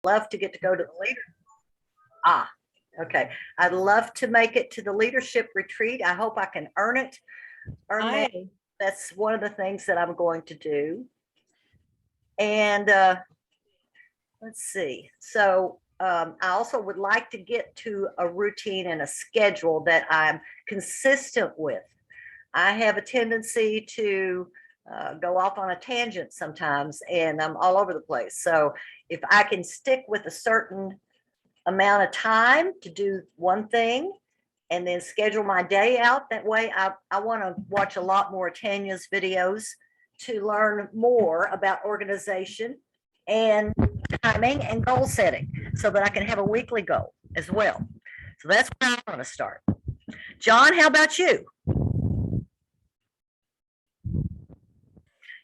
love to get to go to the leader. Ah, okay. I'd love to make it to the leadership retreat. I hope I can earn it. Earn that. I That's one of the things that I'm going to do. And let's see. So I also would like to get to a routine and a schedule that I'm consistent with. I have a tendency to go off on a tangent sometimes, and I'm all over the place. So if I can stick with a certain amount of time to do one thing and then schedule my day out that way, I want to watch a lot more Tanya's videos to learn more about organization and timing and goal setting so that I can have a weekly goal as well. So that's where I want to start. John, how about you?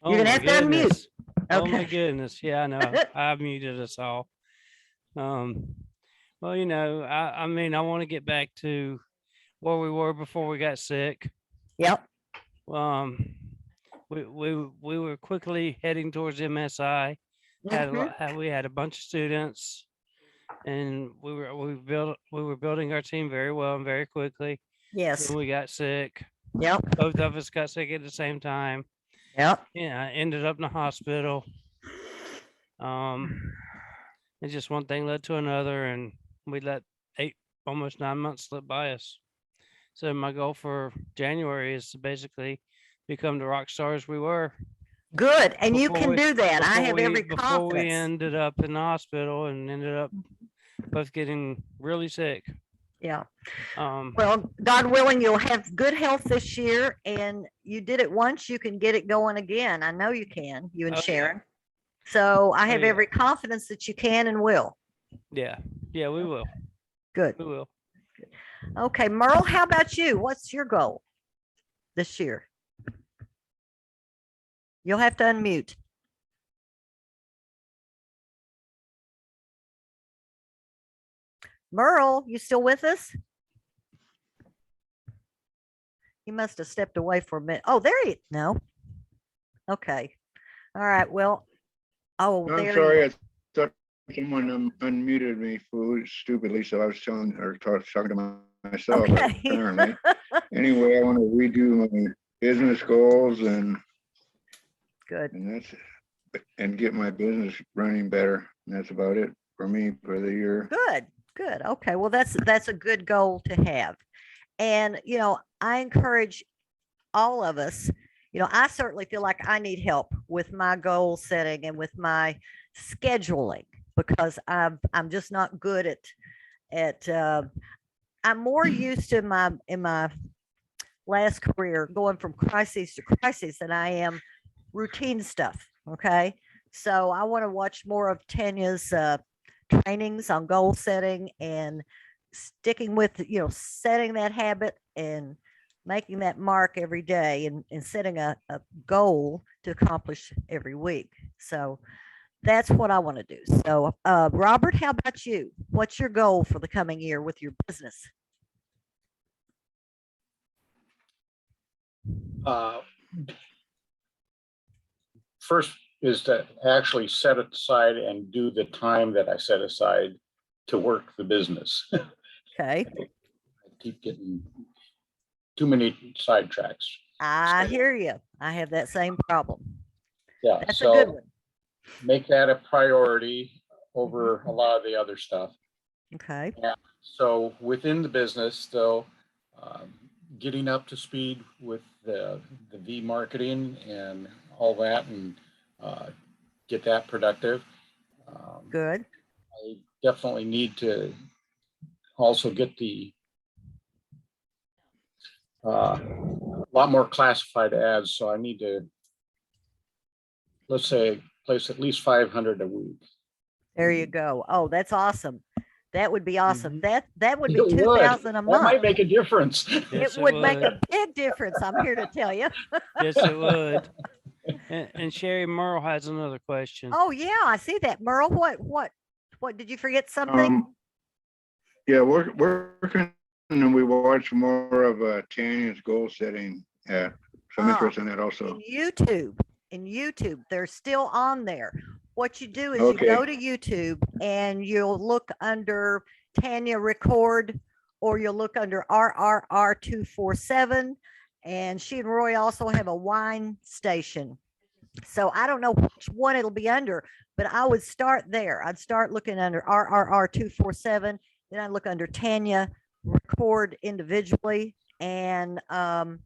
Oh You're gonna my have to unmute. goodness. Oh my Okay. goodness. Yeah, I know. I've muted us all. Well, I mean, I want to get back to where we were before we got sick. Yep. Um, we were quickly heading towards MSI. We had a bunch of students, and we were building our team very well and very quickly. Yes. Then we got sick. Yep. Both of us got sick at the same time. Yep. Yeah, I ended up in the hospital. And just one thing led to another, and we let almost 9 months slip by us. So my goal for January is to basically become the rock stars we were. Good. And you Before can we- do that. I have every Before we confidence. ended up in the hospital and ended up both getting really sick. Yeah. Um, Well, God willing, you'll have good health this year, and you did it once, you can get it going again. I know you can, you and Oh, yeah. Sharon. So I have yeah. every confidence that you can and will. yeah, we will. Good. We will. Okay, Merle, how about you? What's your goal this year? You'll have to unmute. Merle, you still with us? He must have stepped away for a minute. Oh, there you no. Okay. All right. Well, oh, I'm there sorry, you I thought someone stupidly, so I was talking to myself, Okay. apparently. Anyway, I want to redo my business goals and Good. and get my business running better. And that's about it for me for the year. Good. Good. Okay. Well, that's a good goal to have. And, I encourage all of us, I certainly feel like I need help with my goal setting and with my scheduling because I'm just not good at I'm more used to in my last career going from crises to crises than I am routine stuff. Okay. So I want to watch more of Tanya's trainings on goal setting and sticking with, setting that habit and making that mark every day and setting a goal to accomplish every week. So that's what I want to do. So, Robert, how about you? What's your goal for the coming year with your business? First is to actually set it aside and do the time that I set aside to work the business. Okay. I keep getting too many sidetracks. I So- hear you. I have that same problem. Yeah, That's a good so one. make that a priority over a lot of the other stuff. Okay. So within the business, though, getting up to speed with the V marketing and all that, and get that productive. Good. I definitely need to also get the a lot more classified ads. So I need to, let's say, place at least 500 a week. There you go. Oh, that's awesome. That would be awesome. That would be It would. 2,000 a That might month. make a difference. Yes, It would make a big difference. I'm here to tell you. Yes, it would. And Sherry Merle has another question. Oh yeah, I see that. Merle, what did you forget something? Yeah, we're working and we watch more of Tanya's goal setting. Some Ah, interest in that also. In YouTube, they're still on there. what you do is you go Okay. to YouTube and you'll look under Tanya Record, or you'll look under RRR 247. And she and Roy also have a wine station. So I don't know which one it'll be under, but I would start there. I'd start looking under RRR 247. Then I'd look under Tanya Record individually. And then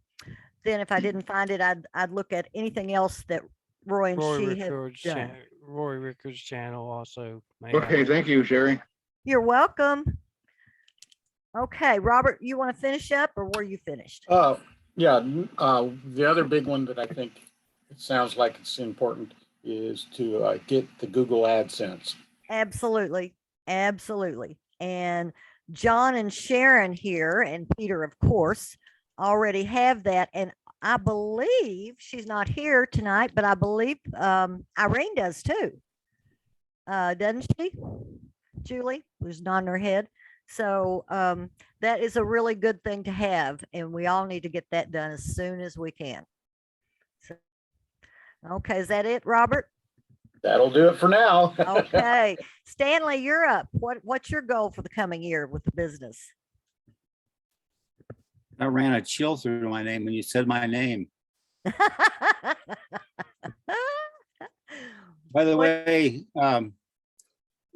if I didn't find it, I'd look at anything else that Roy and she have done. Roy Rickards channel also. may have Okay, it. thank you, Sherry. You're welcome. Okay, Robert, you want to finish up or were you finished? The other big one that I think it sounds like it's important is to get the Google AdSense. Absolutely. Absolutely. And John and Sharon here, and Peter, of course, already have that. And I believe she's not here tonight, but I believe Irene does too. Doesn't she? Julie, who's nodding her head. So that is a really good thing to have. And we all need to get that done as soon as we can. So, okay, is that it, Robert? That'll do it for now. Okay, Stanley, you're up. What's your goal for the coming year with the business? I ran a chill through my name when you said my name. By the What- way,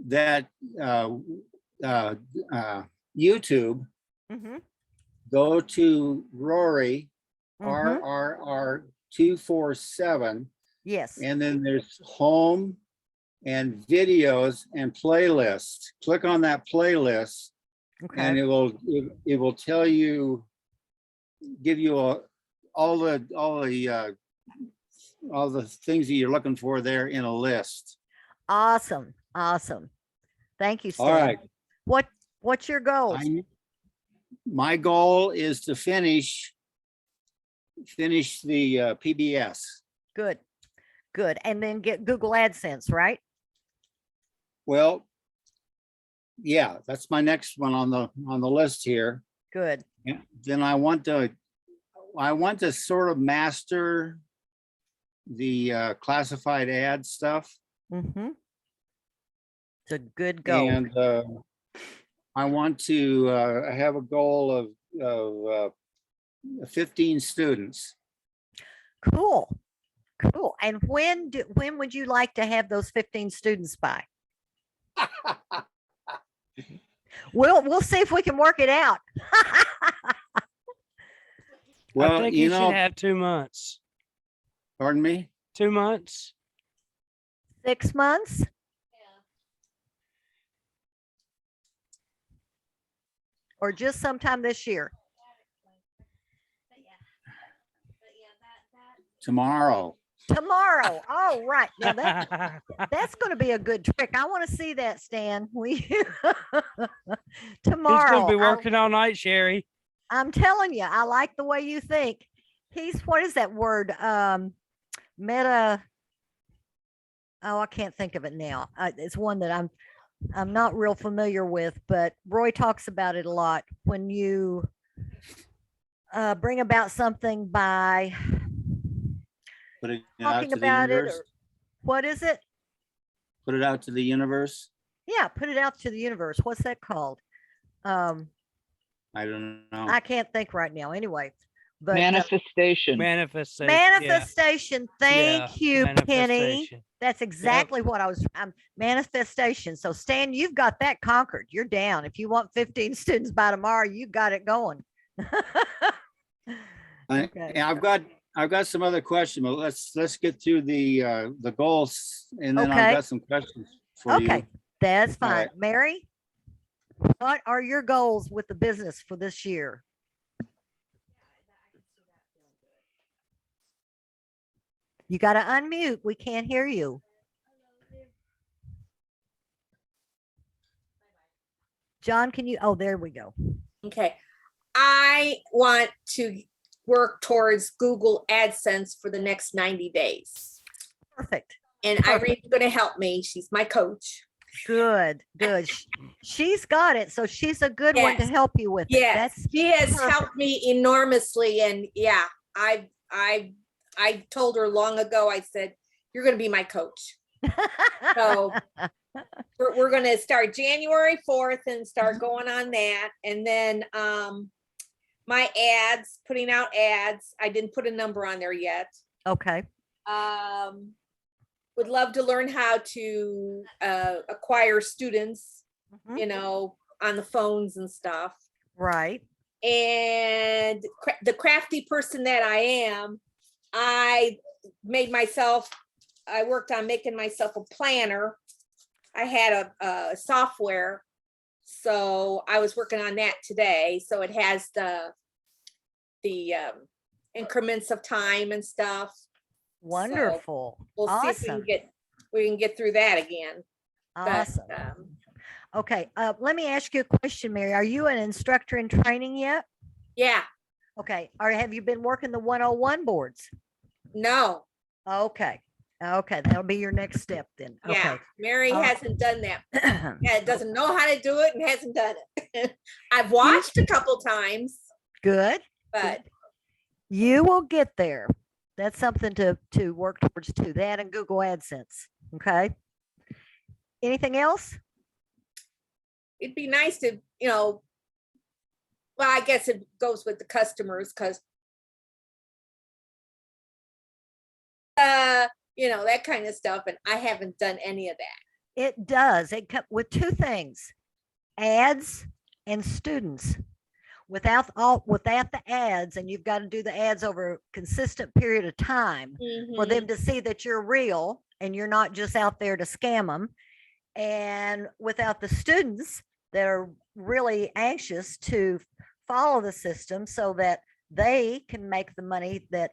that YouTube, Mhm, go to Rory, mhm. RRR 247, Yes, and then there's home and videos and playlists. Click on that playlist and okay, it will tell you, give you all the things that you're looking for there in a list. awesome, awesome. Thank you, All Stan. right. What's your goals? My goal is to finish the PBS. Good, good. And then get Google AdSense, right? Well, yeah, that's my next one on the list here. Good. Yeah, then I want to sort of master the classified ad stuff. Mm-hmm. It's a good goal. And I want to have a goal of 15 students. Cool, cool. And when would you like to have those 15 students by? We'll see if we can work it out. I Well, think you you know, should have 2 months. pardon me? 2 months. 6 months? Or just sometime this year? Tomorrow. Tomorrow. Oh, right. Now that's going to be a good trick. I want to see that, Stan. We He's tomorrow. gonna be working all night, Sherry. I'm telling you, I like the way you think. He's, what is that word? Meta. Oh, I can't think of it now. It's one that I'm not real familiar with, but Roy talks about it a lot. When you bring about something by Put it out talking to the about it, universe. or what is it? Put it out to the universe. Yeah, put it out to the universe. What's that called? I don't know. I can't think right now. Anyway, but Manifestation. Manifestation. manifestation. Thank you, Penny. manifestation. That's exactly what I was. Manifestation. So, Stan, you've got that conquered. You're down. If you want 15 students by tomorrow, you got it going. Okay. And I've got some other questions, but let's get through the goals, and then Okay. I've got some questions for you. Okay, that's All fine. right. Mary, what are your goals with the business for this year? You got to unmute. We can't hear you. John, can you? Oh, there we go. Okay. I want to work towards Google AdSense for the next 90 days. Perfect. And Irene's going to help me. She's my coach. Good, good. She's got it. So she's a good one to Yes. help you with it. Yes, That's she has perfect. helped me enormously. And I told her long ago, I said, you're going to be my coach. So we're gonna start January 4th and start going on that. And then my ads, putting out ads. I didn't put a number on there yet. Okay, Would love to learn how to acquire students, mhm, you know, on the phones and stuff. right. And the crafty person that I am, I worked on making myself a planner. I had a software, so I was working on that today. So it has the increments of time and stuff. Wonderful. We'll see if Awesome. we can get through that again. But, Awesome. Okay, let me ask you a question, Mary. Are you an instructor in training yet? yeah, Okay, or have you been working the 101 boards? no, Okay, okay, that'll be your next step then. yeah, Mary Uh, hasn't done that. Okay. Yeah, doesn't know how to do it and hasn't done it. I've watched a couple times, Good. but You will get there. That's something to work towards too. That and Google AdSense. Okay. Anything else? it'd be nice to, well, I guess it goes with the customers because that kind of stuff, and I haven't done any of that. It does. It come with two things, ads and students. Without the ads, and you've got to do the ads over a consistent period of time for them to see that you're real and you're not just out there to scam them. And without the students that are really anxious to follow the system so that they can make the money that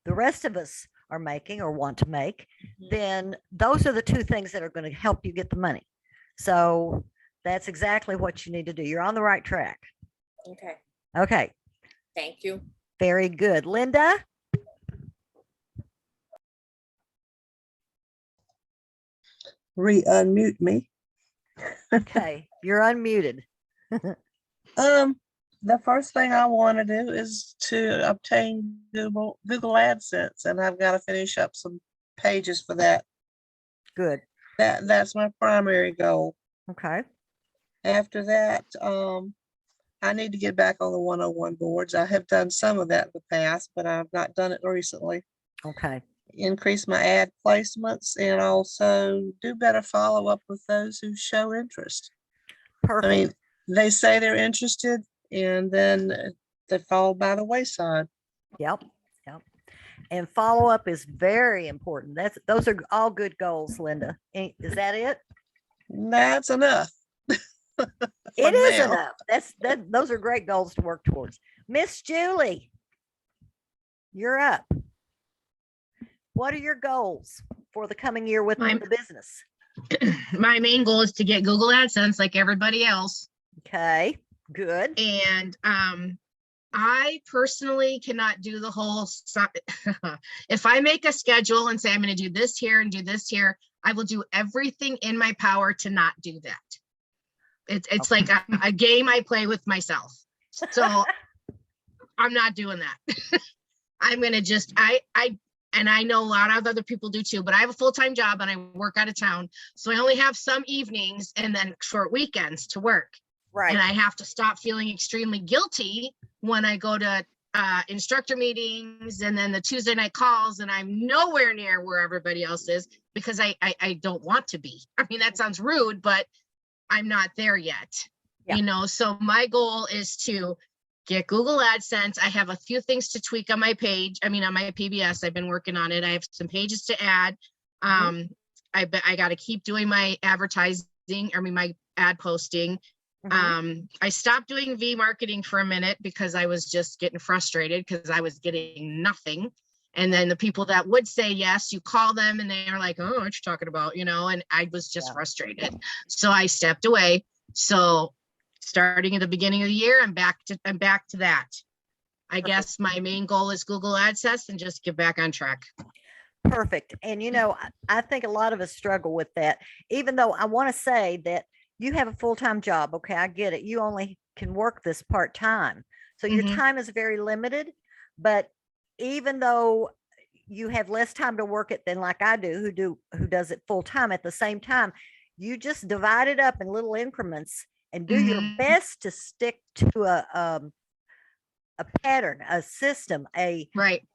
the rest of us are making or want to make, Mhm. then those are the two things that are going to help you get the money. So that's exactly what you need to do. You're on the right track. Okay, Okay, thank you. very good. Linda? Unmute me. Okay, you're unmuted. The first thing I want to do is to obtain Google AdSense, and I've got to finish up some pages for that. Good. That's my primary goal. Okay. After that, I need to get back on the 101 boards. I have done some of that in the past, but I've not done it recently. Okay. Increase my ad placements and also do better follow up with those who show interest. I mean, Perfect. they say they're interested and then they fall by the wayside. Yep. Yep. And follow up is very important. Those are all good goals, Linda. Is that it? That's enough. It is now. enough. Those are great goals to work towards. Miss Julie, you're up. What are your goals for the coming year with My- the business? My main goal is to get Google AdSense like everybody else. Okay, good. And I personally cannot do the whole, if I make a schedule and say I'm going to do this here and do this here, I will do everything in my power to not do that. It's like a game I play with myself. So I'm not doing that. I'm going to just, and I know a lot of other people do too, but I have a full-time job and I work out of town. So I only have some evenings and then short weekends to work. Right. And I have to stop feeling extremely guilty when I go to instructor meetings and then the Tuesday night calls and I'm nowhere near where everybody else is because I don't want to be. I mean, that sounds rude, but I'm not there yet. Yeah. So my goal is to get Google AdSense. I have a few things to tweak on my page. I mean, on my PBS, I've been working on it. I have some pages to add. I got to keep doing my advertising, my ad posting. Mhm. I stopped doing V marketing for a minute because I was just getting frustrated because I was getting nothing. And then the people that would say yes, you call them and they're like, oh, what you talking about? And I was just Yeah. frustrated. So I stepped away. So starting at the beginning of the year, I'm back to that. I guess my main goal is Google AdSense and just get back on track. Perfect. And I think a lot of us struggle with that, even though I want to say that you have a full-time job. Okay, I get it. You only can work this part-time. So your Mhm. time is very limited. But even though you have less time to work it than like I do, who does it full time at the same time. You just divide it up in little increments and do your Mhm. best to stick to a pattern, a system, Right.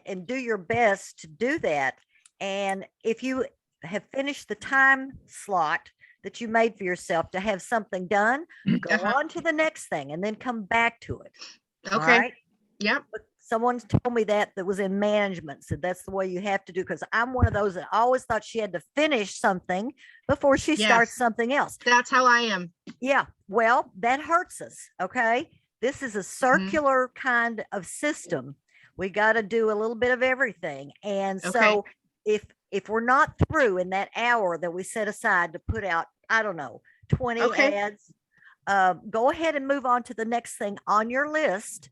and do your best to do that. And if you have finished the time slot that you made for yourself to have something done, go Uh-huh. on to the next thing and then come back to it. All Okay. right. Yep. Someone told me that was in management. So that's the way you have to do. Because I'm one of those that always thought she had to finish something before she starts Yes. something else. That's how I am. Yeah. Well, that hurts us. Okay. This is a circular kind of system. We got to do a little bit of everything. And Okay. so if we're not through in that hour that we set aside to put out, I don't know, 20 Okay. ads, go ahead and move on to the next thing on your list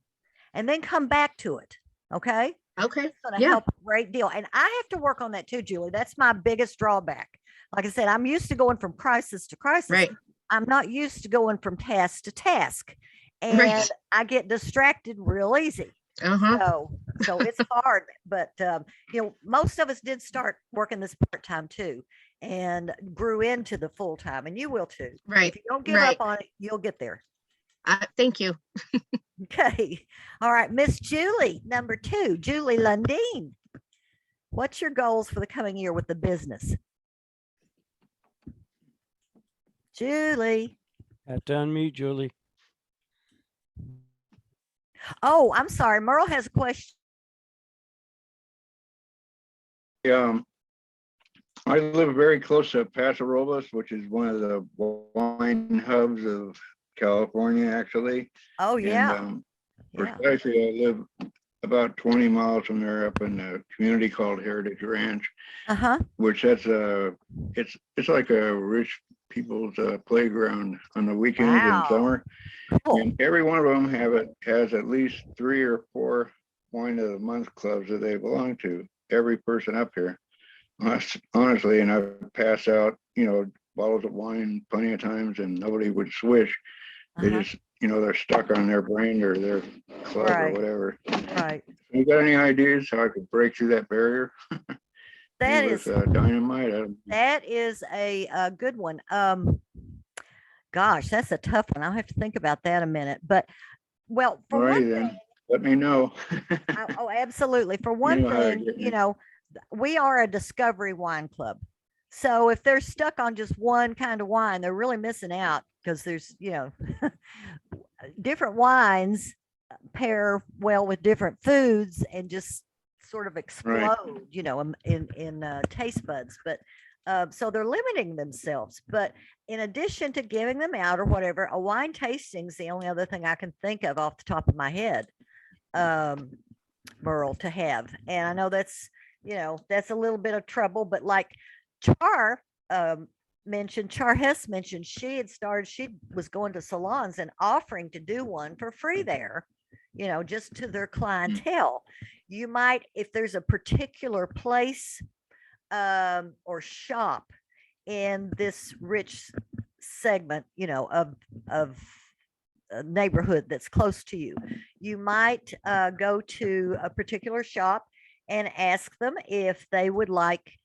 and then come back to it. Okay. Okay. It's going to Yeah. help a great deal. And I have to work on that too, Julie. That's my biggest drawback. Like I said, I'm used to going from crisis to crisis. Right. I'm not used to going from task to task. And Right. I get distracted real easy. Uh-huh. So it's hard, but most of us did start working this part-time too and grew into the full-time, and you will too. Right. If you don't give Right. up on it, you'll get there. Thank you. Okay. All right. Miss Julie, number 2, Julie Lundeen. What's your goals for the coming year with the business? Julie. Have to unmute, Julie. Oh, I'm sorry. Merle has a question. I live very close to Paso Robles, which is one of the wine hubs of California, actually. Oh, yeah. And Yeah. precisely, I live about 20 miles from there, up in a community called Heritage Ranch, Uh-huh. which that's it's like a rich people's playground on the weekends Wow. in summer. Cool. And every one of them has at least 3 or 4 wine of the month clubs that they belong to. Every person up here, honestly, and I've passed out, bottles of wine plenty of times, and nobody would switch. They Uh-huh. just, they're stuck on their brand or their club Right. or whatever. Right. You got any ideas how I could break through that barrier? That Maybe is with dynamite. that is a good one. Gosh, that's a tough one. I'll have to think about that a minute. But well, for one Alrighty then. thing, Let me know. oh, absolutely. For one know how to thing, get me. we are a discovery wine club. So if they're stuck on just one kind of wine, they're really missing out because there's, different wines pair well with different foods and just sort of explode, in taste buds. But so they're limiting themselves. But in addition to giving them out or whatever, a wine tasting is the only other thing I can think of off the top of my head, Merle, to have. And I know that's a little bit of trouble, but like Char Hess mentioned, she was going to salons and offering to do one for free there, just to their clientele. You might, if there's a particular place or shop in this rich segment, of a neighborhood that's close to you, you might go to a particular shop and ask them if they would like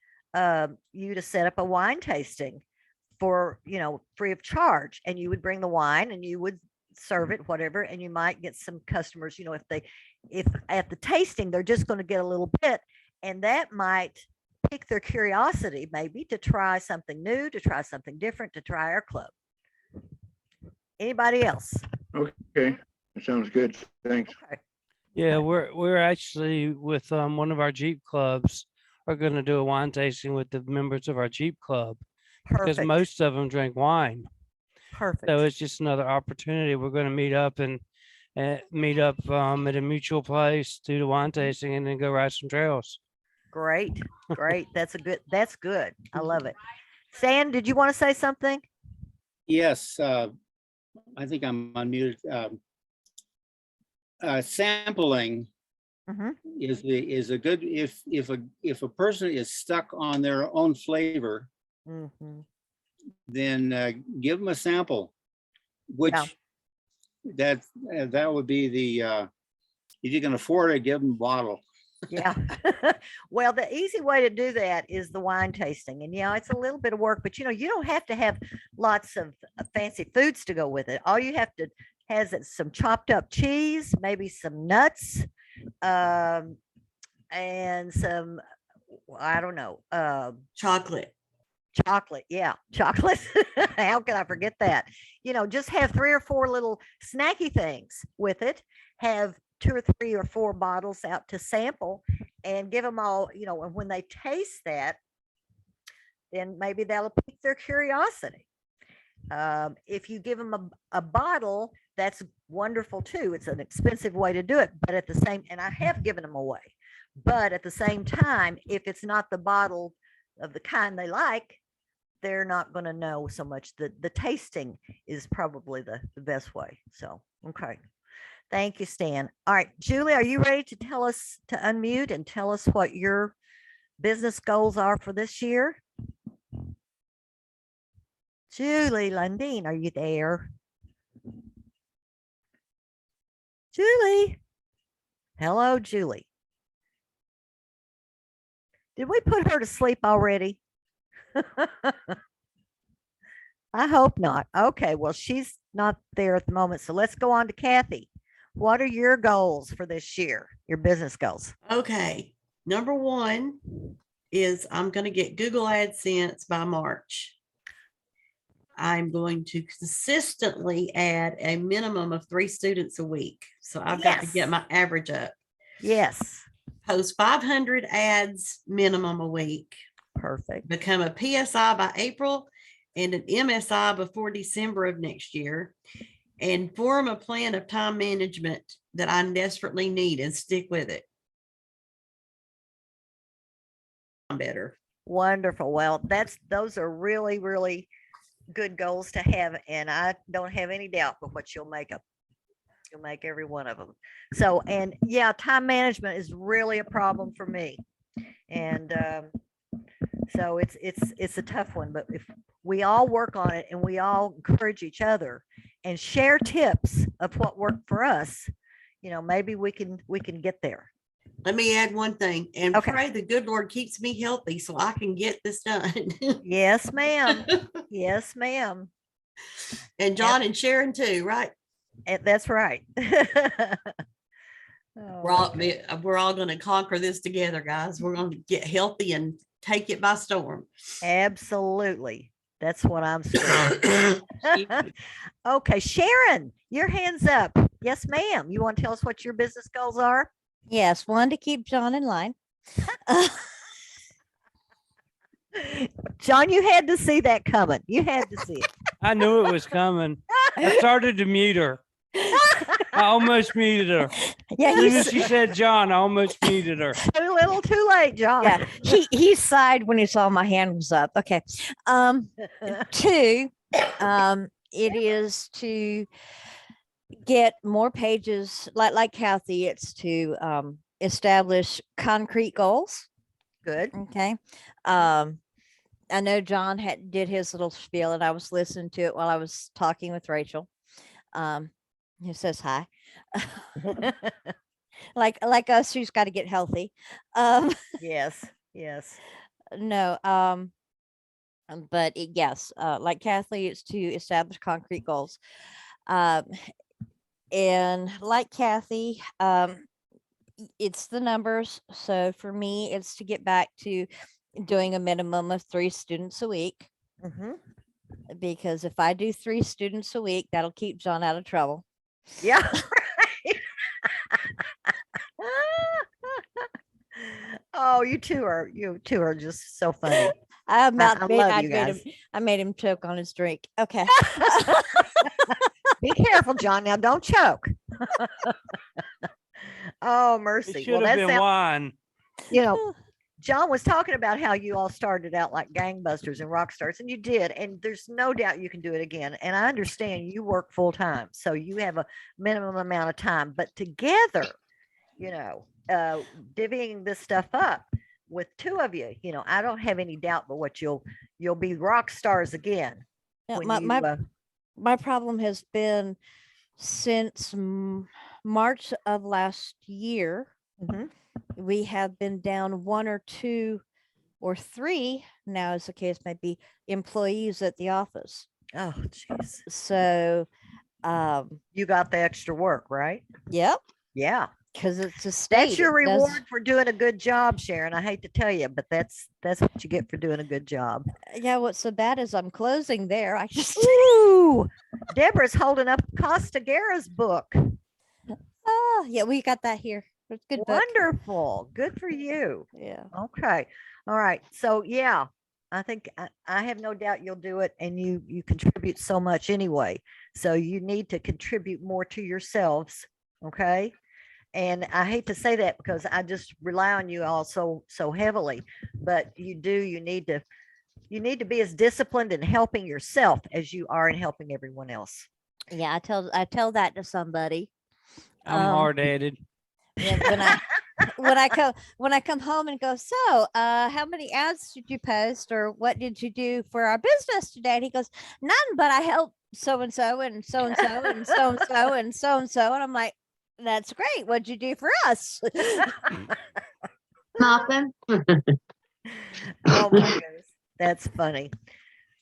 you to set up a wine tasting for, free of charge. And you would bring the wine and you would serve it, whatever. And you might get some customers, if at the tasting, they're just going to get a little bit, and that might pique their curiosity, maybe to try something new, to try something different, to try our club. Anybody else? Okay, that sounds good. Thanks. Okay. Yeah, we're actually with one of our Jeep clubs are going to do a wine tasting with the members of our Jeep club because Perfect. most of them drink wine. Perfect. So it's just another opportunity. We're going to meet up at a mutual place, do the wine tasting, and then go ride some trails. Great. That's good. I love it. Stan, did you want to say something? Yes, I think I'm unmuted. Sampling Mhm. is a good, if a person is stuck on their own flavor, Mhm. then give them a sample, which Yeah. that would be if you can afford it, give them a bottle. Yeah. Well, the easy way to do that is the wine tasting. And yeah, it's a little bit of work, but you don't have to have lots of fancy foods to go with it. All you have to has is some chopped up cheese, maybe some nuts, um, and some, I don't know, Chocolate. chocolate. Yeah, chocolate. How can I forget that? Just have 3 or 4 little snacky things with it. Have 2 or 3 or 4 bottles out to sample and give them all, and when they taste that, then maybe that'll pique their curiosity. If you give them a bottle, that's wonderful too. It's an expensive way to do it, but at the same, and I have given them away, but at the same time, if it's not the bottle of the kind they like, they're not going to know so much. The tasting is probably the best way. So, okay. Thank you, Stan. All right, Julie, are you ready to tell us to unmute and tell us what your business goals are for this year? Julie Lundeen, are you there? Julie. Hello, Julie. Did we put her to sleep already? I hope not. Okay, well, she's not there at the moment. So let's go on to Kathy. What are your goals for this year? Your business goals? Okay. Number one is I'm going to get Google AdSense by March. I'm going to consistently add a minimum of 3 students a week. So I've got to Yes. get my average up. Yes. Post 500 ads minimum a week. Perfect. Become a PSI by April and an MSI before December of next year. And form a plan of time management that I desperately need and stick with it. I'm better. Wonderful. Well, those are really, really good goals to have. And I don't have any doubt but what you'll make them. You'll make every one of them. So, and yeah, time management is really a problem for me. And so it's a tough one, but if we all work on it and we all encourage each other and share tips of what worked for us, maybe we can get there. Let me add one thing and Okay. pray the good Lord keeps me healthy so I can get this done. Yes, ma'am. Yes, ma'am. And John and Sharon too, right? And that's right. Oh, We're all going to conquer this together, guys. We're going to get healthy and take it by storm. absolutely. That's what I'm saying. Okay, Sharon, your hand's up. Yes, ma'am. You want to tell us what your business goals are? Yes, one to keep John in line. John, you had to see that coming. You had to see it. I knew it was coming. I started to mute her. I almost muted her. Yeah, As soon as he's she said John, I almost muted her. Too little, too late, John. yeah, he sighed when he saw my hand was up. Okay. Two, it is to get more pages like Kathy, it's to establish concrete goals. Good. Okay. I know John did his little spiel and I was listening to it while I was talking with Rachel. Who says hi. like us who's got to get healthy. Yes. Yes. No, but yes, like Kathleen, it's to establish concrete goals. And like Kathy, it's the numbers. So for me, it's to get back to doing a minimum of 3 students a week. Mm-hmm. Because if I do 3 students a week, that'll keep John out of trouble. Yeah. Right. Oh, you two are just so funny. I I love you made him. guys. I made him choke on his drink. Okay. Be careful, John. Now don't choke. Oh, It mercy. should have that been sound- wine. John was talking about how you all started out like gangbusters and rock stars, and you did. And there's no doubt you can do it again. And I understand you work full time, so you have a minimum amount of time. But together, divvying this stuff up with 2 of you, I don't have any doubt but what you'll be rock stars again. Yeah, when my problem has been since March of last year. Mhm. we have been down 1 or 2 or 3 now, as the case may be, employees at the office. Oh, jeez. So, You got the extra work, right? yep, Yeah. because it's a state. That's your it does- reward for doing a good job, Sharon. I hate to tell you, but that's what you get for doing a good job. Yeah, what's so bad is I'm closing there. I just, Ooh, Deborah's holding up Costa Guerra's book. oh, yeah, we got that here. It's a good book. Wonderful. Good for you. Yeah. Okay. All right. So yeah, I think I have no doubt you'll do it, and you contribute so much anyway. So you need to contribute more to yourselves. Okay. And I hate to say that because I just rely on you all so heavily, but you need to be as disciplined in helping yourself as you are in helping everyone else. Yeah, I tell that to somebody. I'm hard-headed. When I come home and go, so how many ads did you post, or what did you do for our business today? And he goes, none, but I helped so and so and so and so and so and so and so and so. And I'm like, that's great. What'd you do for us? Nothing. Oh my goodness. That's funny.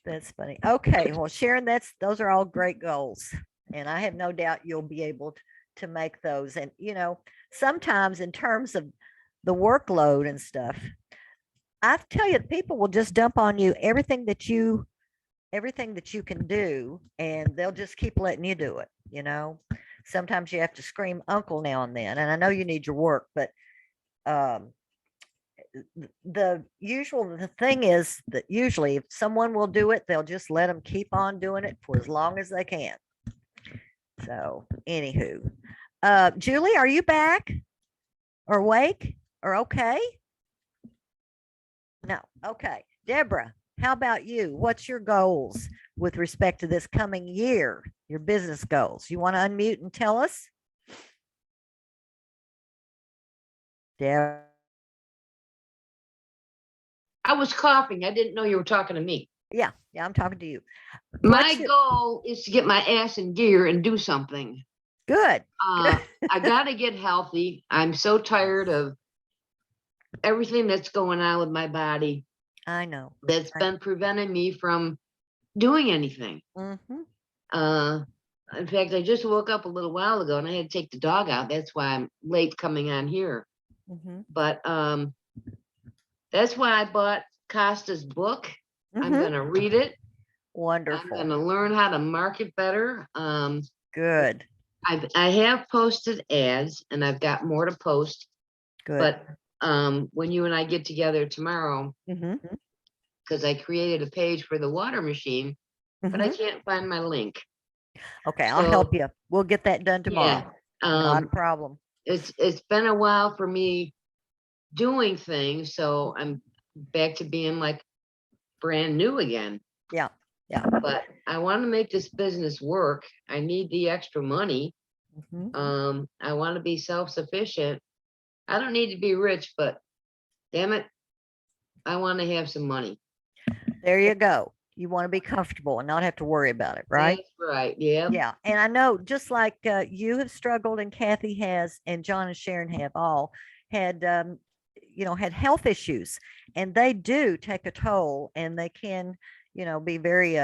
That's funny. Okay. Well, Sharon, those are all great goals. And I have no doubt you'll be able to make those. And, sometimes in terms of the workload and stuff, I tell you, people will just dump on you everything that you can do, and they'll just keep letting you do it. Sometimes you have to scream uncle now and then. And I know you need your work, but the thing is that usually if someone will do it, they'll just let them keep on doing it for as long as they can. So anywho, Julie, are you back or awake or okay? No. Okay. Deborah, how about you? What's your goals with respect to this coming year? Your business goals? You want to unmute and tell us? Deborah. I was coughing. I didn't know you were talking to me. Yeah, I'm talking to you. My What's your- goal is to get my ass in gear and do something. Good. I gotta get healthy. I'm so tired of everything that's going on with my body I know. that's been preventing me from doing anything. Mhm. In fact, I just woke up a little while ago and I had to take the dog out. That's why I'm late coming on here. Mhm. But that's why I bought Costa's book. I'm Mhm. gonna read it. I'm Wonderful. gonna learn how to market better. Good. I have posted ads and I've got more to post, Good. but when you and I get together tomorrow, Mhm. because I created a page for the water machine, but I Mhm. can't find my link. Okay, I'll help So, you. We'll get that done tomorrow. Not a problem. It's been a while for me doing things, so I'm back to being like brand new again. Yeah. Yeah. But I want to make this business work. I need the extra money. Mhm. I want to be self-sufficient. I don't need to be rich, but damn it, I want to have some money. There you go. You want to be comfortable and not have to worry about it, right? That's right. Yeah. Yeah. And I know just like you have struggled and Kathy has, and John and Sharon have all had, had health issues, and they do take a toll, and they can, be very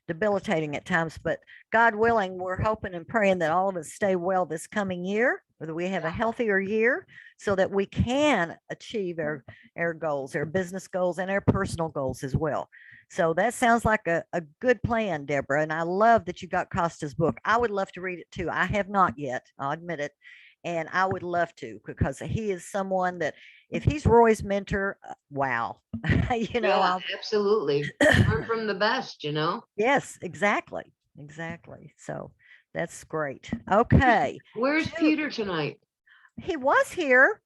debilitating at times, but God willing, we're hoping and praying that all of us stay well this coming year, or that we have a healthier year so that we can achieve our goals, our business goals and our personal goals as well. So that sounds like a good plan, Deborah. And I love that you got Costa's book. I would love to read it too. I have not yet, I'll admit it. And I would love to, because he is someone that if he's Roy's mentor, wow, Yeah, absolutely. Learn from the best, Yes, exactly. Exactly. So that's great. Okay. Where's Peter tonight? He was here.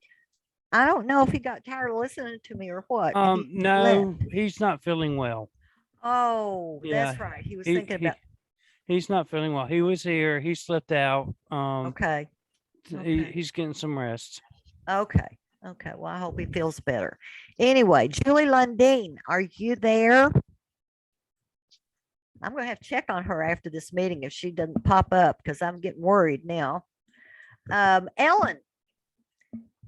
I don't know if he got tired of listening to me or what. and he No, left. he's not feeling well. Oh, that's Yeah, right. He was he- thinking he- about, He's not feeling well. He was here. He slipped out. okay. Okay. He's getting some rest. Okay. Okay. Well, I hope he feels better. Anyway, Julie Lundeen, are you there? I'm going to have to check on her after this meeting if she doesn't pop up, because I'm getting worried now. Ellen,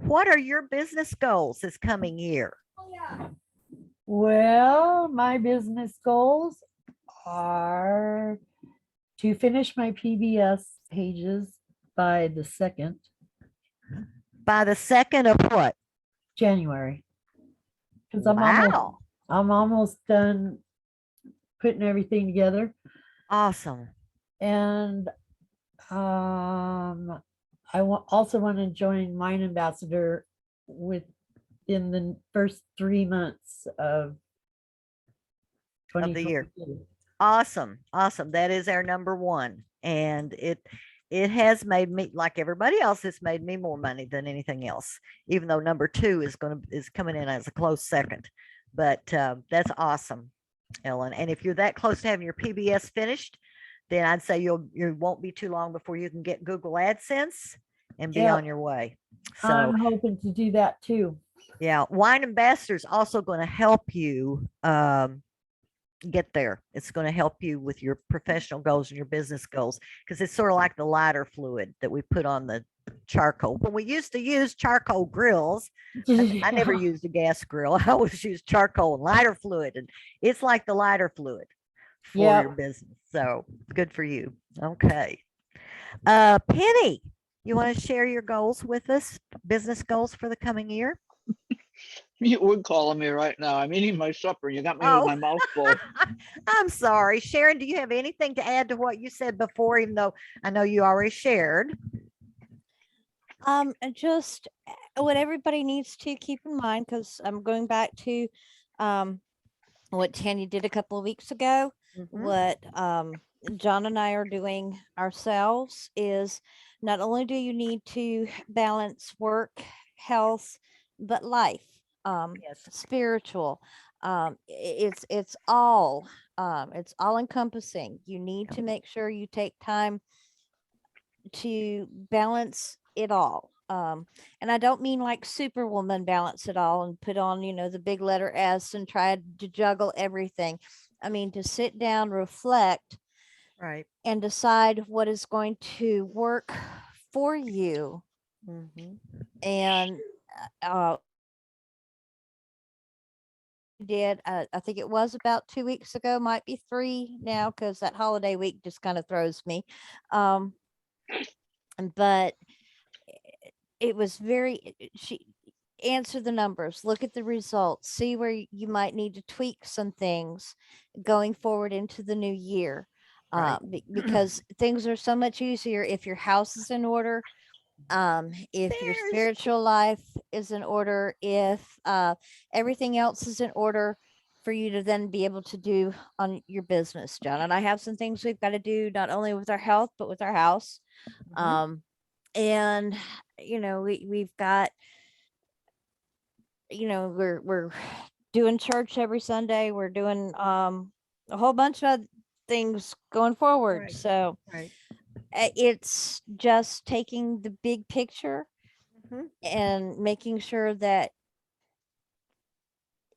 what are your business goals this coming year? Well, my business goals are to finish my PBS pages by the 2nd By the 2nd of what? January. Because Wow, I'm almost done putting everything together. awesome. And also want to join Wine Ambassador within the first 3 months of Of the year. 2022. Awesome, awesome. That is our number one. And it has made me, like everybody else, it's made me more money than anything else, even though number two is coming in as a close second. But that's awesome, Ellen. And if you're that close to having your PBS finished, then I'd say you won't be too long before you can get Google AdSense and be Yep. on your way. So I'm hoping to do that too. yeah, Wine Ambassador is also going to help you get there. It's going to help you with your professional goals and your business goals, because it's sort of like the lighter fluid that we put on the charcoal. When we used to use charcoal grills, I never Yeah. used a gas grill. I always used charcoal and lighter fluid, and it's like the lighter fluid for your Yep. business. So good for you. Okay. Penny, you want to share your goals with us, business goals for the coming year? You would calling me right now. I'm eating my supper. You got me Oh. with my mouth full. I'm sorry. Sharon, do you have anything to add to what you said before, even though I know you already shared? And just what everybody needs to keep in mind, because I'm going back to what Tanya did a couple of weeks ago. Mhm. What John and I are doing ourselves is not only do you need to balance work, health, but life, Yes. spiritual. It's all encompassing. You need to make sure you take time to balance it all. And I don't mean like Superwoman balance it all and put on, the big letter S and try to juggle everything. I mean, to sit down, reflect, Right. and decide what is going to work for you. Mhm. And did I think it was about 2 weeks ago, might be 3 now, because that holiday week just kind of throws me. But it was she answer the numbers, look at the results, see where you might need to tweak some things going forward into the new year. Right. Because things are so much easier if your house is in order, if your There's- spiritual life is in order, if everything else is in order for you to then be able to do on your business, John. And I have some things we've got to do, not only with our health, but with our house. Mhm. And we've got, we're doing church every Sunday. We're doing a whole bunch of things going forward. Right. So Right. it's just taking the big picture Mhm. and making sure that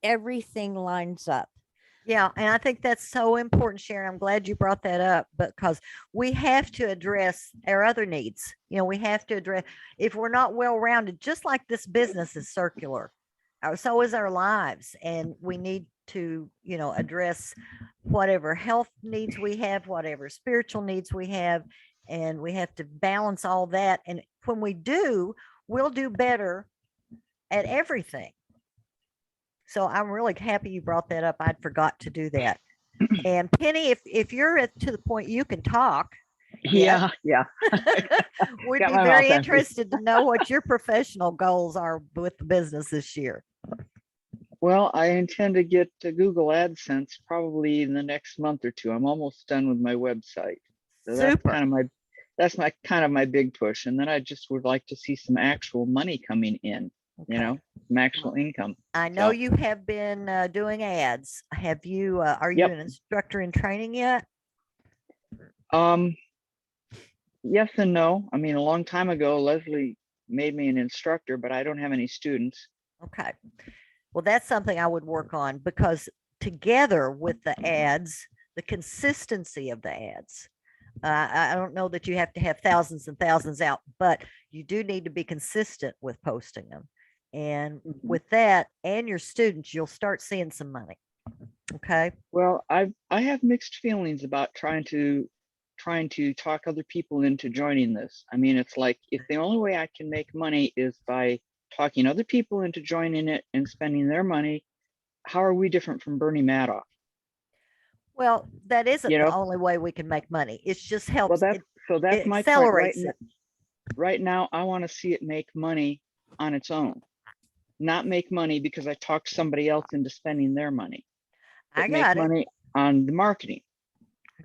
everything lines up. Yeah, and I think that's so important, Sharon. I'm glad you brought that up, because we have to address our other needs. We have to address, if we're not well-rounded, just like this business is circular, so is our lives. And we need to, address whatever health needs we have, whatever spiritual needs we have, and we have to balance all that. And when we do, we'll do better at everything. So I'm really happy you brought that up. I'd forgot to do that. And Penny, if you're to the point you can talk, Yeah, yeah. we'd Got be my very mouth empty. interested to know what your professional goals are with the business this year. Well, I intend to get to Google AdSense probably in the next month or two. I'm almost done with my website. So Super. that's my big push. And then I just would like to see some actual money coming in, Okay. some actual income. I know So- you have been doing ads. Have you, are you Yep. an instructor in training yet? Yes and no. I mean, a long time ago, Leslie made me an instructor, but I don't have any students. Okay. Well, that's something I would work on, because together with the ads, the consistency of the ads, I don't know that you have to have thousands and thousands out, but you do need to be consistent with posting them. And Mhm. with that and your students, you'll start seeing some money. Okay. Well, I have mixed feelings about trying to talk other people into joining this. I mean, it's like if the only way I can make money is by talking other people into joining it and spending their money, how are we different from Bernie Madoff? Well, that isn't You the know, only way we can make money. It's just well, helps. that's It my point. accelerates it. Right now, I want to see it make money on its own, not make money because I talked somebody else into spending their money. I But make got it. money on the marketing.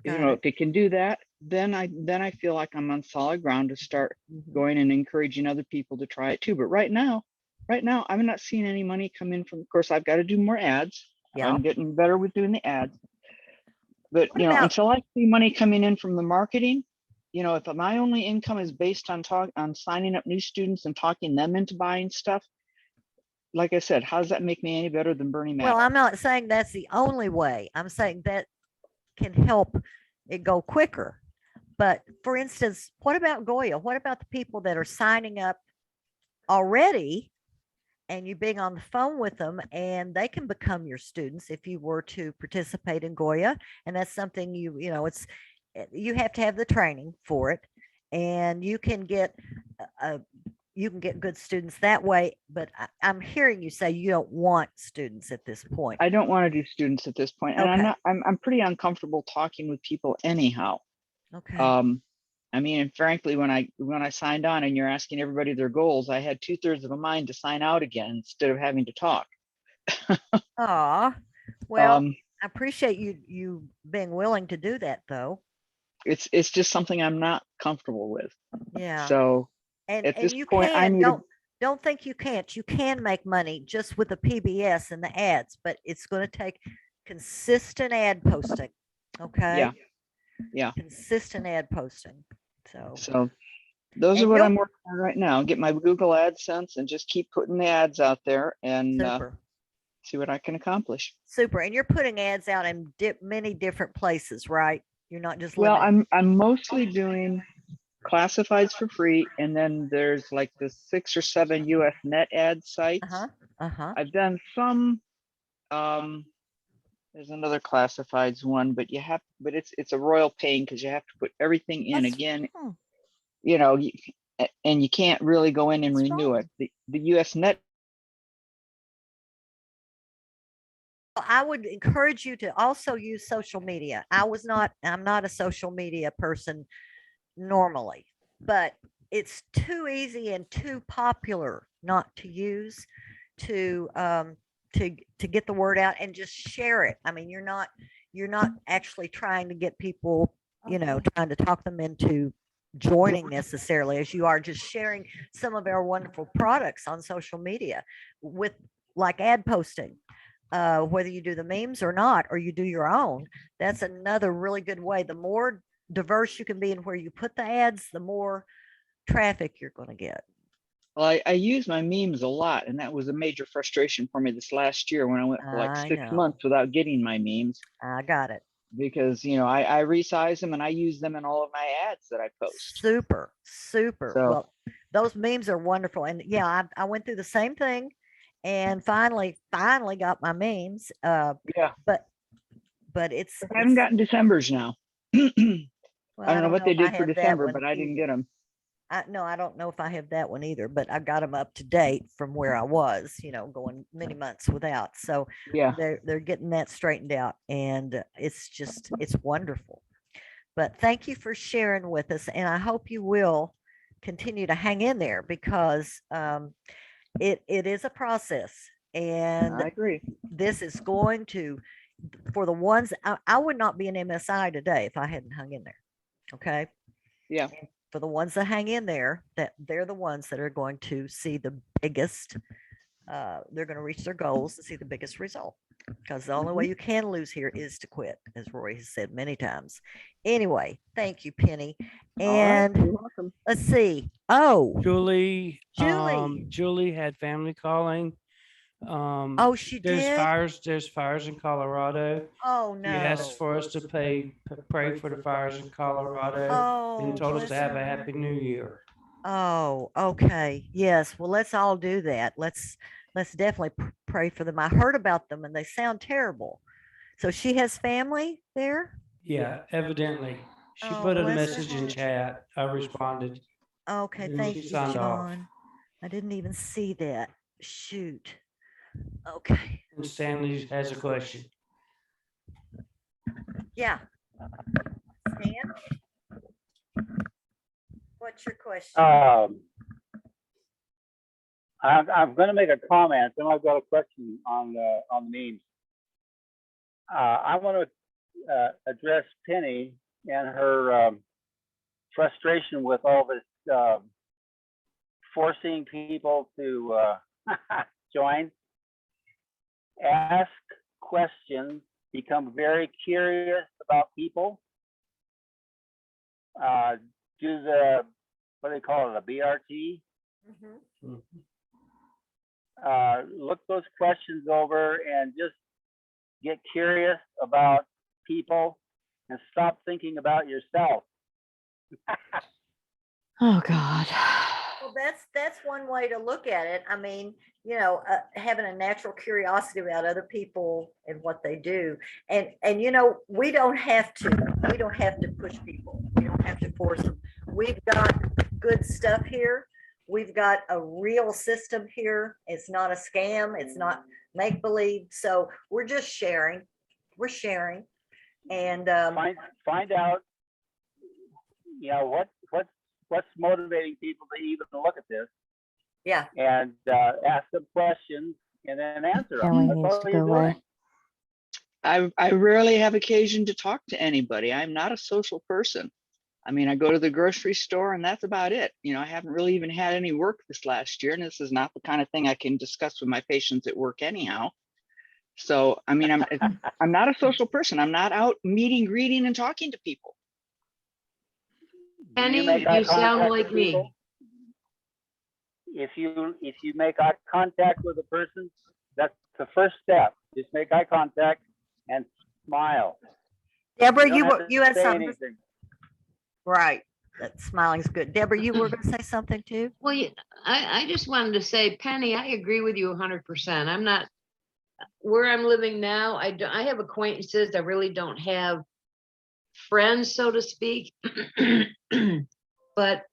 You Got know, it. if it can do that, then I feel like I'm on solid ground to start Mhm. going and encouraging other people to try it too. But right now, I'm not seeing any money come in from, of course, I've got to do more ads. Yeah. I'm getting better with doing the ads. But What you know, about- until I see money coming in from the marketing, you know, if my only income is based on signing up new students and talking them into buying stuff, like I said, how does that make me any better than Bernie Madoff? Well, I'm not saying that's the only way. I'm saying that can help it go quicker. But for instance, what about Goya? What about the people that are signing up already and you being on the phone with them and they can become your students if you were to participate in Goya? And that's something you know, you have to have the training for it, and you can get good students that way. But I'm hearing you say you don't want students at this point. I don't want to do students at this point, and Okay. I'm pretty uncomfortable talking with people anyhow. Okay. I mean, and frankly, when I signed on and you're asking everybody their goals, I had 2/3 of a mind to sign out again instead of having to talk. Aw, well, Um, I appreciate you being willing to do that though. it's just something I'm not comfortable with. Yeah. So And at this you point, I can, need to, don't think you can't. You can make money just with the PBS and the ads, but it's going to take consistent ad posting. Okay. yeah. Consistent ad posting. So So those are and what you'll I'm working on right now. Get my Google AdSense and just keep putting the ads out there and super. see what I can accomplish. Super. And you're putting ads out in many different places, right? You're not just Well, limited. I'm mostly doing classifieds for free, and then there's like the 6 or 7 US net ad sites. Uh-huh. Uh-huh. I've done some. There's another classifieds one, but it's a royal pain because you have to put everything in That's- again. hmm. You know, and you can't really go in and What's renew wrong? it. The US net. I would encourage you to also use social media. I'm not a social media person normally, but it's too easy and too popular not to use to get the word out and just share it. I mean, you're not actually trying to get people, trying to talk them into joining necessarily, as you are just sharing some of our wonderful products on social media with like ad posting. Whether you do the memes or not, or you do your own, that's another really good way. The more diverse you can be in where you put the ads, the more traffic you're going to get. Well, I use my memes a lot, and that was a major frustration for me this last year when I went for like I 6 know. months without getting my memes. I got it. Because I resize them and I use them in all of my ads that I post. Super. So Well, those memes are wonderful. And yeah, I went through the same thing and finally got my memes. yeah, But I haven't gotten December's now. well, I don't know what they if I did for have that December, one but I didn't either. get them. No, I don't know if I have that one either, but I got them up to date from where I was, going many months without. So Yeah. they're getting that straightened out, and it's wonderful. But thank you for sharing with us, and I hope you will continue to hang in there because it is a process, and I agree. this is going to, for the ones, I would not be an MSI today if I hadn't hung in there. Okay. Yeah. And for the ones that hang in there, that they're the ones that are going to see the biggest, they're going to reach their goals and see the biggest result. Because the only way you can lose here is to quit, as Roy has said many times. Anyway, thank you, Penny. And you're welcome. let's see. Oh, Julie Julie. Julie had family calling. Oh, she There's did? fires in Colorado. Oh, He asked no. for us to pray for the fires in Colorado Oh, and told us to bless have her a happy heart. new year. Oh, okay. Yes. Well, let's all do that. Let's definitely pray for them. I heard about them and they sound terrible. So she has family there? Yeah, evidently. She Oh, put a bless her message in heart. chat. I responded. Okay, And thank she you, signed off. John. I didn't even see that. Shoot. Okay. And Stanley has a question. Yeah. Stan? What's your question? I'm going to make a comment, then I've got a question on the memes. I want to address Penny and her frustration with all this forcing people to join. Ask questions, become very curious about people. Do the, what do they call it, a BRT? Mhm. Look those questions over and just get curious about people and stop thinking about yourself. Oh, God. Well, that's one way to look at it. I mean, having a natural curiosity about other people and what they do, and we don't have to push people. We don't have to force them. We've got good stuff here. We've got a real system here. It's not a scam. It's not make believe. So we're just sharing. We're sharing, and find out, what's motivating people to even look at this. Yeah. And ask them questions and then answer them. Kelly That's needs all to you're go away. doing. I rarely have occasion to talk to anybody. I'm not a social person. I mean, I go to the grocery store and that's about it. I haven't really even had any work this last year, and this is not the kind of thing I can discuss with my patients at work anyhow. So, I mean, I'm not a social person. I'm not out meeting, greeting, and talking to people. Do Penny, make eye you sound contact like with me. people? If you make eye contact with a person, that's the first step. Just make eye contact and smile. Deborah, don't have to you had say something. anything. Right. That smiling's good. Deborah, you were going to say something too? Well, I just wanted to say, Penny, I agree with you 100%. I'm not, where I'm living now, I have acquaintances. I really don't have friends, so to speak. But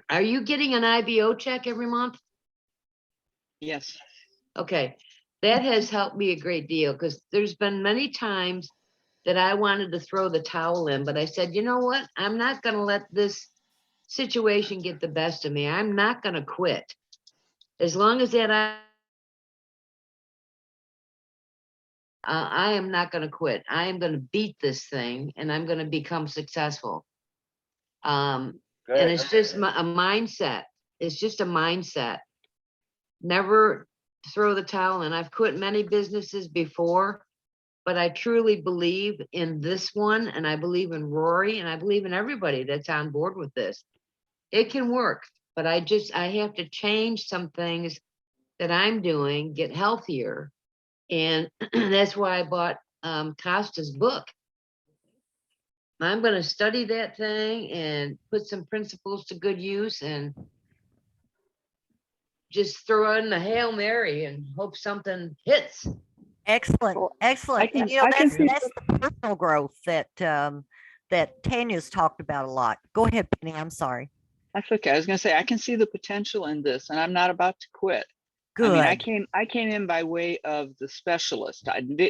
are you getting an IBO check every month? Yes. Okay, that has helped me a great deal, because there's been many times that I wanted to throw the towel in, but I said, you know what? I'm not going to let this situation get the best of me. I'm not going to quit. As long as that I am not going to quit. I am going to beat this thing, and I'm going to become successful. And it's just a mindset. It's just a mindset. Never throw the towel in. I've quit many businesses before, but I truly believe in this one, and I believe in Rory, and I believe in everybody that's on board with this. It can work, but I have to change some things that I'm doing, get healthier. And that's why I bought Costa's book. I'm going to study that thing and put some principles to good use, and just throw in the Hail Mary and hope something hits. Excellent. Excellent. And that's the personal growth that that Tanya's talked about a lot. Go ahead, Penny. I'm sorry. That's okay. I was going to say, I can see the potential in this, and I'm not about to quit. Good. I mean, I came in by way of the specialist.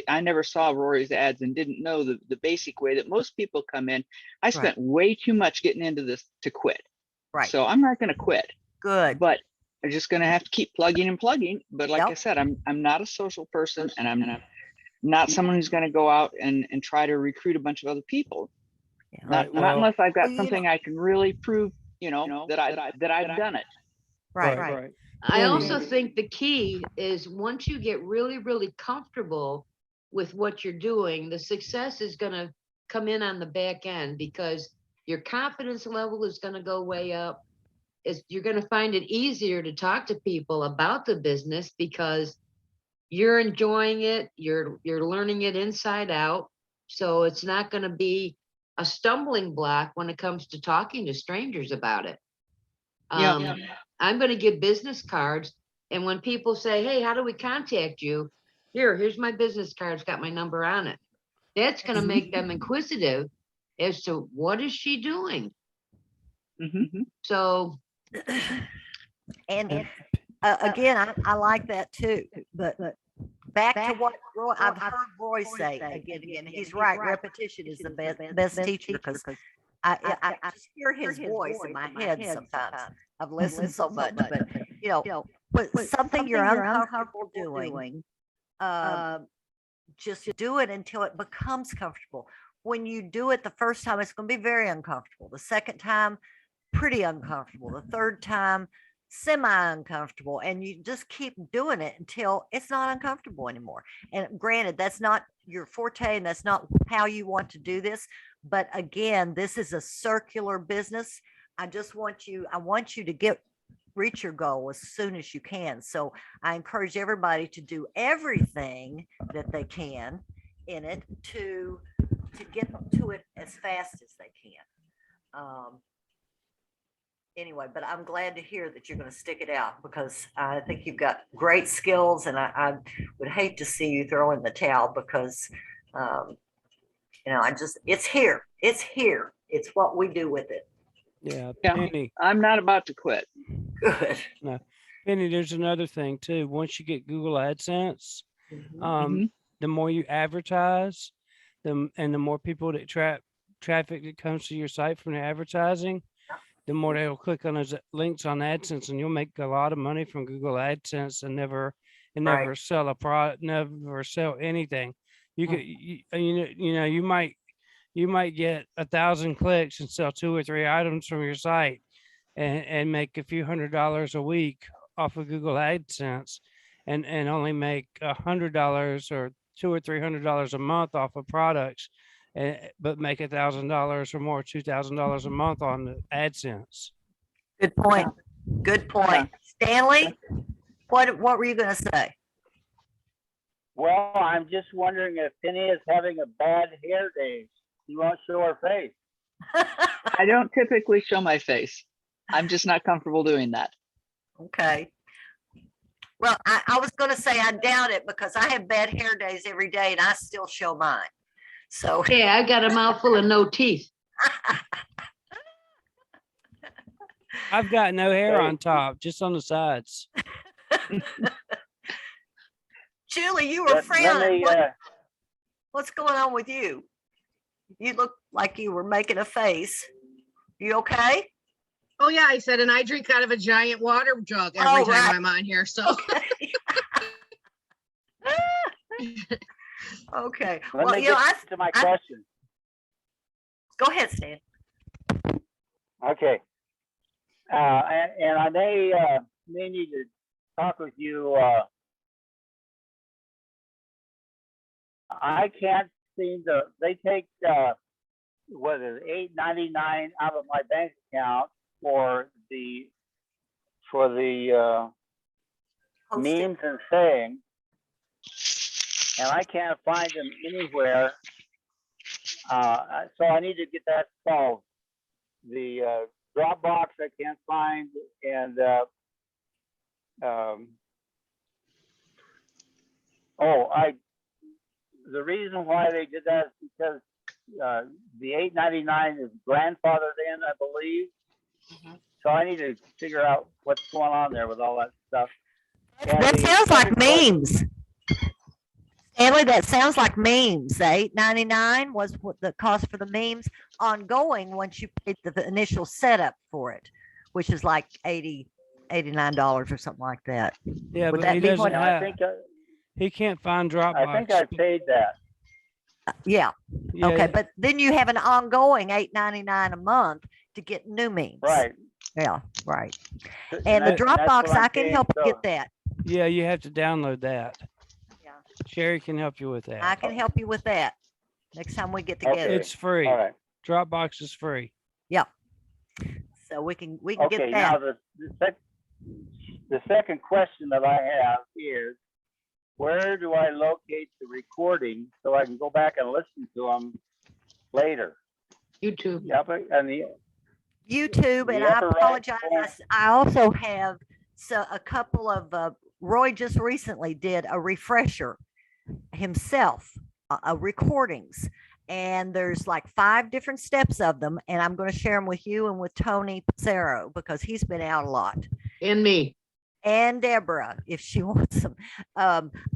I never saw Rory's ads and didn't know the basic way that most people come in. I spent way too much getting into this to quit. Right. So I'm not going to quit. Good. But I'm just going to have to keep plugging and plugging. But like I said, I'm not a social person, and I'm not someone who's going to go out and try to recruit a bunch of other people. Yeah. Not unless I've got something I can really prove, that I've done it. Right. I also think the key is, once you get really, really comfortable with what you're doing, the success is going to come in on the back end, because your confidence level is going to go way up. You're going to find it easier to talk to people about the business, because you're enjoying it, you're learning it inside out. So it's not gonna be a stumbling block when it comes to talking to strangers about it. Yeah. I'm gonna give business cards, and when people say, hey, how do we contact you? Here's my business card, it's got my number on it. That's gonna make them inquisitive as to what is she doing? So, And again, I like that too, but back to what I've heard Roy say again, he's right. Repetition is the best teacher, because I just hear his voice in my head sometimes. I've listened so much, but but something you're uncomfortable doing, just do it until it becomes comfortable. When you do it the first time, it's going to be very uncomfortable. The second time, pretty uncomfortable. The third time, semi-uncomfortable, and you just keep doing it until it's not uncomfortable anymore. And granted, that's not your forte and that's not how you want to do this, but again, this is a circular business. I want you to reach your goal as soon as you can. So I encourage everybody to do everything that they can in it to get to it as fast as they can. Anyway, but I'm glad to hear that you're going to stick it out, because I think you've got great skills, and I would hate to see you throw in the towel, because it's here. It's what we do with it. Yeah, Yeah. Penny. I'm not about to quit. Good. No, Penny, there's another thing too. Once you get Google AdSense, the more you advertise, and the more people that traffic that comes to your site from the advertising, the more they'll click on those links on AdSense, and you'll make a lot of money from Google AdSense and never sell a product, never sell anything. You could, you might get 1,000 clicks and sell 2 or 3 items from your site, and make a few $100s a week off of Google AdSense, and only make $100 or $200 or $300 a month off of products, but make $1,000 or more, $2,000 a month on the AdSense. Good point. Good point. Stanley, what were you going to say? Well, I'm just wondering if Penny is having a bad hair day. She won't show her face. I don't typically show my face. I'm just not comfortable doing that. Okay. Well, I was going to say I doubt it, because I have bad hair days every day and I still show mine. So hey, I got a mouthful of no teeth. I've got no hair on top, just on the sides. Julie, you were frowning. What's going on with you? You look like you were making a face. You okay? Oh yeah, I said, and I drink out of a giant water jug every time I'm on here. So okay. Let Well, me get to my question. Go ahead, Stan. Okay. And I may need to talk with you. I can't seem to. They take what is it, $8.99 out of my bank account for the memes and saying, and I can't find them anywhere. So I need to get that solved. The Dropbox I can't find, and the reason why they did that is because the $8.99 is grandfathered in, I believe. So I need to figure out what's going on there with all that stuff. That sounds like memes. Stanley, that sounds like memes. The $8.99 was what the cost for the memes ongoing once you paid the initial setup for it, which is like $89 or something like that. Yeah, Would but that he be doesn't what- have. He can't find Dropbox. I think I paid that. Yeah. Yeah, Okay, but then you have an ongoing $8.99 a month to get new memes. Right. Yeah, right. And the that's Dropbox, what I'm I can paying, help you so- get that. Yeah, you have to download that. Yeah. Sherry can help you with I that. can help you with that next time we get together. It's free. All right. Dropbox is free. Yeah. So we can get Okay, now that. the second question that I have is, where do I locate the recording so I can go back and listen to them later? YouTube. Yep, and the YouTube, and The I upper right apologize. corner. I also have a couple of, Roy just recently did a refresher himself, recordings. And there's like 5 different steps of them. And I'm going to share them with you and with Tony Pizzaro because he's been out a lot. And me. And Deborah, if she wants them.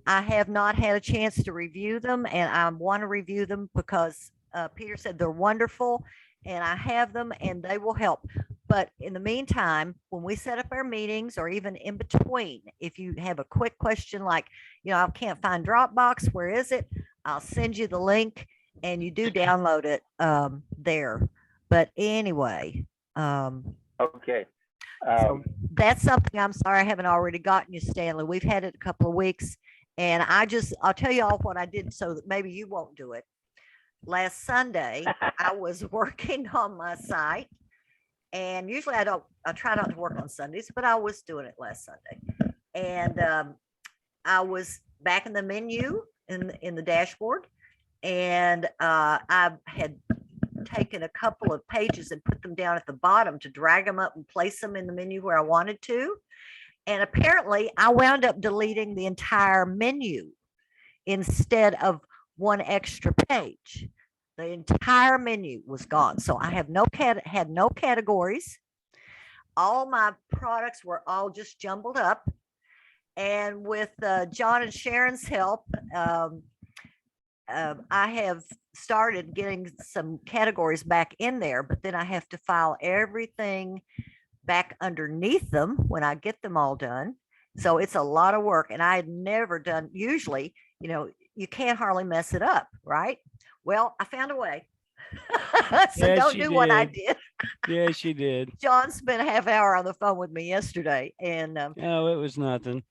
I have not had a chance to review them, and I want to review them because Peter said they're wonderful, and I have them and they will help. But in the meantime, when we set up our meetings or even in between, if you have a quick question like, I can't find Dropbox, where is it? I'll send you the link and you do download it there. But anyway, okay. so that's something I'm sorry I haven't already gotten you, Stanley. We've had it a couple of weeks, and I'll tell you all what I did so that maybe you won't do it. Last Sunday, I was working on my site, and usually I try not to work on Sundays, but I was doing it last Sunday. And I was back in the menu in the dashboard, and I had taken a couple of pages and put them down at the bottom to drag them up and place them in the menu where I wanted to. And apparently I wound up deleting the entire menu instead of one extra page. The entire menu was gone. So I have had no categories. All my products were all just jumbled up. And with John and Sharon's help, I have started getting some categories back in there, but then I have to file everything back underneath them when I get them all done. So it's a lot of work, and I had never done, usually, you can't hardly mess it up, right? Well, I found a way. So Yeah, don't she do what I did. did. Yeah, she did. John spent a half hour on the phone with me yesterday, and No, it was nothing.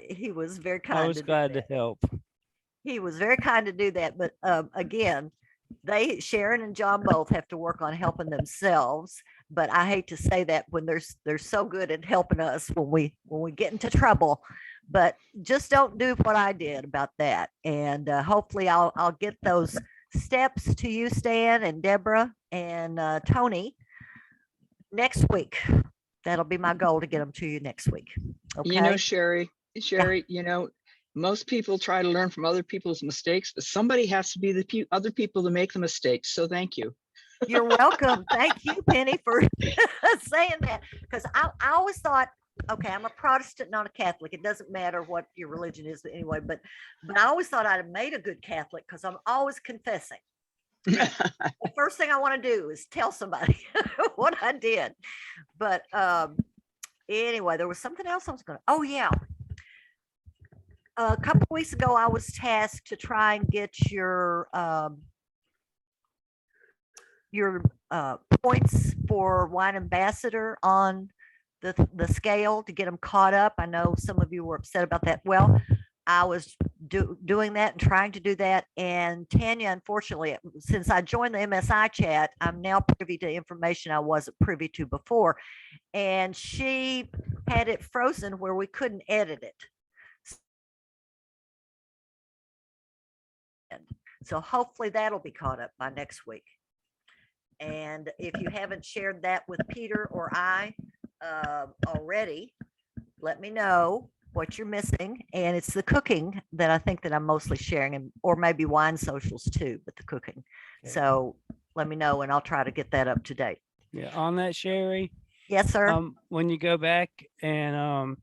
he was very I kind was to do glad to that. help. He was very kind to do that, but again, Sharon and John both have to work on helping themselves. But I hate to say that when they're so good at helping us when we get into trouble. But just don't do what I did about that. And hopefully I'll get those steps to you, Stan and Deborah and Tony next week. That'll be my goal to get them to you next week. Okay. Sherry, most people try to learn from other people's mistakes, but somebody has to be the other people to make the mistakes. So thank you. You're welcome. Thank you, Penny, for saying that. Because I always thought, okay, I'm a Protestant, not a Catholic. It doesn't matter what your religion is anyway, but I always thought I'd have made a good Catholic because I'm always confessing. The first thing I want to do is tell somebody what I did. But anyway, there was something else I was going to, oh yeah. A couple weeks ago, I was tasked to try and get your points for Wine Ambassador on the scale to get them caught up. I know some of you were upset about that. Well, I was doing that and trying to do that. And Tanya, unfortunately, since I joined the MSI chat, I'm now privy to information I wasn't privy to before. And she had it frozen where we couldn't edit it. So hopefully that'll be caught up by next week. And if you haven't shared that with Peter or I already, let me know what you're missing. And it's the cooking that I think that I'm mostly sharing, and or maybe wine socials too, but the cooking. Okay. So let me know and I'll try to get that up to date. Yeah, on that, Sherry. Yes, sir. When you go back and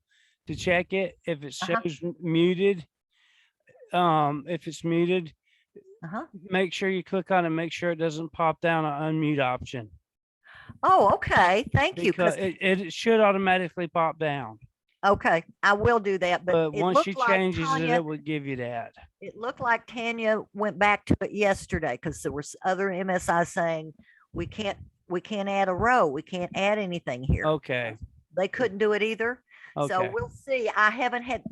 to check it, if it shows muted, if it's muted, make sure you click on it, make sure it doesn't pop down an unmute option. Oh, okay. Thank you. Because it should automatically pop down. Okay, I will do that. But once she changes it, Tanya, it would give you that. it looked like Tanya went back to it yesterday because there was other MSI saying we can't add a row. We can't add anything here. Okay. They couldn't do it either. So Okay. we'll see. I haven't had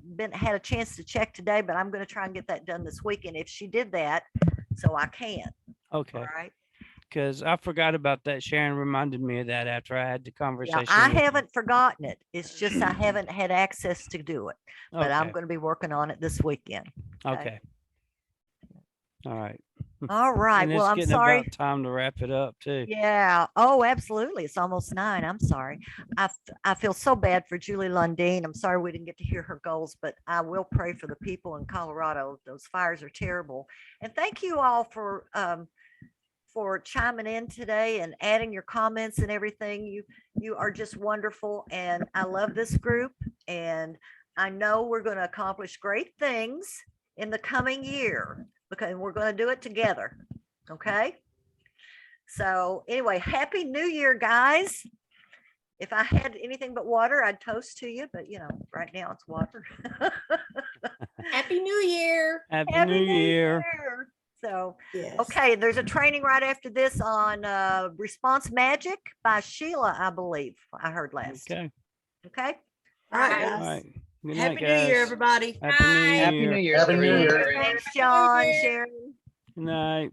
a chance to check today, but I'm going to try and get that done this weekend if she did that, so I can. Okay. All right. because I forgot about that. Sharon reminded me of that after I had the Yeah, conversation. I with you. haven't forgotten it. It's just I haven't had access to do it, but I'm Okay. going to be working on it this weekend. Okay. All right. All right. And Well, it's I'm getting sorry. about time to wrap it up too. Yeah. Oh, absolutely. It's almost 9. I'm sorry. I feel so bad for Julie Lundeen. I'm sorry we didn't get to hear her goals, but I will pray for the people in Colorado. Those fires are terrible. And thank you all for chiming in today and adding your comments and everything. You are just wonderful, and I love this group, and I know we're going to accomplish great things in the coming year because we're going to do it together. Okay. So anyway, happy New Year, guys. If I had anything but water, I'd toast to you, but right now it's water. Happy New Year. Happy Happy New Year. So, Yes. okay, there's a training right after this on Response Magic by Sheila, I believe I heard last. Okay. Okay. All right, Bye. All guys. right. Good Happy night, New Year, guys. everybody. Happy New Bye. Year. Happy New Year. Happy New everyone. Year. Thanks, John, Sharon. Good night.